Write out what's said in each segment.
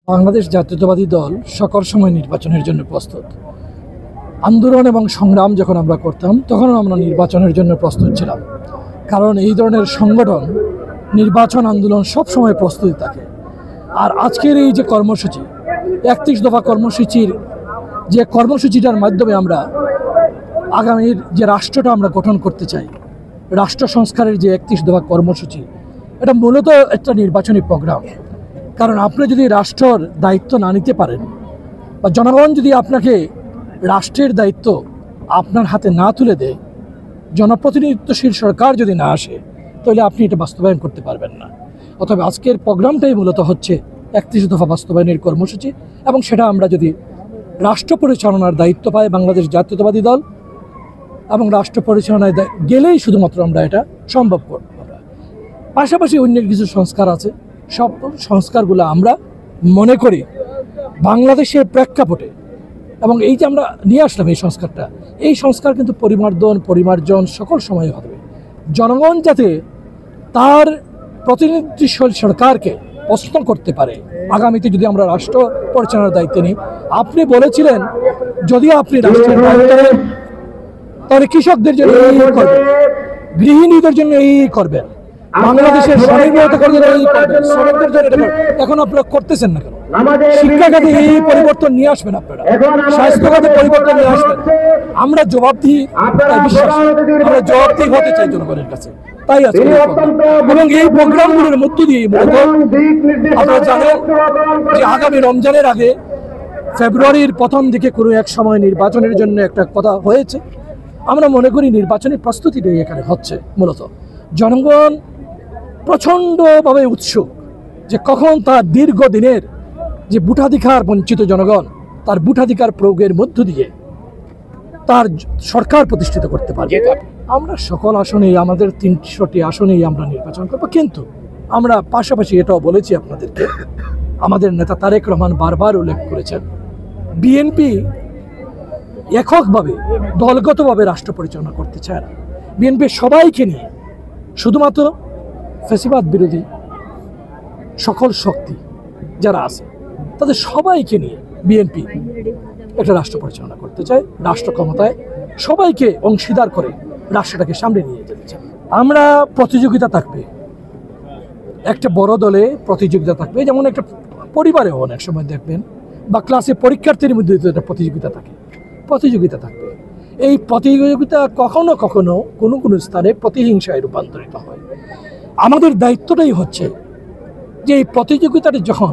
বাংলাদেশ জাতীয়তাবাদী দল সকল সময় নির্বাচনের জন্য প্রস্তুত। আন্দোলন এবং সংগ্রাম যখন আমরা করতাম তখনও আমরা নির্বাচনের জন্য প্রস্তুত ছিলাম, কারণ এই ধরনের সংগঠন নির্বাচন আন্দোলন সব সময় প্রস্তুতি থাকে। আর আজকের এই যে কর্মসূচি 31 দফা কর্মসূচির যে কর্মসূচিটার মাধ্যমে আমরা আগামীর যে রাষ্ট্রটা আমরা গঠন করতে চাই, রাষ্ট্র সংস্কারের যে 31 দফা কর্মসূচি, এটা মূলত একটা নির্বাচনী প্রোগ্রাম। কারণ আপনি যদি রাষ্ট্রের দায়িত্ব না নিতে পারেন বা জনগণ যদি আপনাকে রাষ্ট্রের দায়িত্ব আপনার হাতে না তুলে দেয়, জনপ্রতিনিধিত্বশীল সরকার যদি না আসে, তাহলে আপনি এটা বাস্তবায়ন করতে পারবেন না। অথবা আজকের প্রোগ্রামটাই মূলত হচ্ছে 31 দফা বাস্তবায়নের কর্মসূচি, এবং সেটা আমরা যদি রাষ্ট্র পরিচালনার দায়িত্ব পাই বাংলাদেশ জাতীয়তাবাদী দল, এবং রাষ্ট্র পরিচালনায় গেলেই শুধুমাত্র আমরা এটা সম্ভব করব। পাশাপাশি অন্য কিছু সংস্কার আছে, সব সংস্কারগুলো আমরা মনে করি বাংলাদেশের প্রেক্ষাপটে, এবং এই যে আমরা নিয়ে আসলাম এই সংস্কার কিন্তু পরিমার্জন সকল সময় হবে। জনগণ যাতে তার প্রতিনিধিশীল সরকারকে প্রশ্ন করতে পারে আগামীতে যদি আমরা রাষ্ট্র পরিচালনার দায়িত্ব নিই। আপনি বলেছিলেন যদি আপনি রাষ্ট্রের দায়িত্ব নেন তাহলে কৃষকদের জন্য এই করবেন, গৃহিণীদের জন্য এই করবেন, বাংলাদেশের স্বনির্ভরতা করবেন, এই করবেন, শ্রমিকদের জন্য এটা করবেন। এখন আপনারা করতেছেন না কেন? শিক্ষাখাতে এই পরিবর্তন নিয়ে আসবেন, আপনারা স্বাস্থ্যখাতে পরিবর্তন নিয়ে আসবেন। আমরা জবাবদিহি বিশ্বাস, আমরা জবাবদিহি হতে চাই জনগণের কাছে, তাই আছে। এবং এই প্রোগ্রামগুলোর মধ্য দিয়ে মূলত আপনারা জানেন যে আগামী রমজানের আগে ফেব্রুয়ারির প্রথম দিকে কোনো এক সময় নির্বাচনের জন্য একটা কথা হয়েছে। আমরা মনে করি নির্বাচনের প্রস্তুতিটাই এখানে হচ্ছে। মূলত জনগণ প্রচণ্ডভাবে উৎসুক যে কখন তার দীর্ঘদিনের যে ভোটাধিকার বঞ্চিত জনগণ তার ভোটাধিকার প্রয়োগের মধ্য দিয়ে তার সরকার প্রতিষ্ঠিত করতে পারবে। আমরা সকল আসনেই, আমাদের 300টি আসনেই আমরা নির্বাচন করব, কিন্তু আমরা পাশাপাশি এটাও বলেছি আপনাদেরকে, আমাদের নেতা তারেক রহমান বারবার উল্লেখ করেছেন বিএনপি এককভাবে দলগতভাবে রাষ্ট্র পরিচালনা করতে চায় না। বিএনপি সবাইকে নিয়ে, শুধুমাত্র ফ্যাসিবাদ বিরোধী সকল শক্তি যারা আছে তাদের সবাইকে নিয়ে বিএনপি একটা রাষ্ট্র পরিচালনা করতে চায়, রাষ্ট্র ক্ষমতায় সবাইকে অংশীদার করে রাষ্ট্রটাকে সামনে নিয়ে যেতে চায়। আমরা প্রতিযোগিতা থাকবে, একটা বড় দলে প্রতিযোগিতা থাকবে, যেমন একটা পরিবারেও অনেক সময় দেখবেন বা ক্লাসে পরীক্ষার্থীর মধ্যে একটা প্রতিযোগিতা থাকবে। এই প্রতিযোগিতা কখনো কখনো কোনো কোনো স্থানে প্রতিহিংসায় রূপান্তরিত হয়। আমাদের দায়িত্বটাই হচ্ছে যে এই প্রতিযোগিতাটা যখন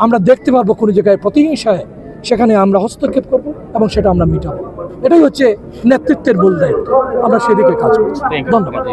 আমরা দেখতে পারবো কোনো জায়গায় প্রতিহিংসায়, সেখানে আমরা হস্তক্ষেপ করব এবং সেটা আমরা মিটাবো। এটাই হচ্ছে নেতৃত্বের মূল দায়িত্ব। আমরা সেদিকে কাজ করছি। ধন্যবাদ।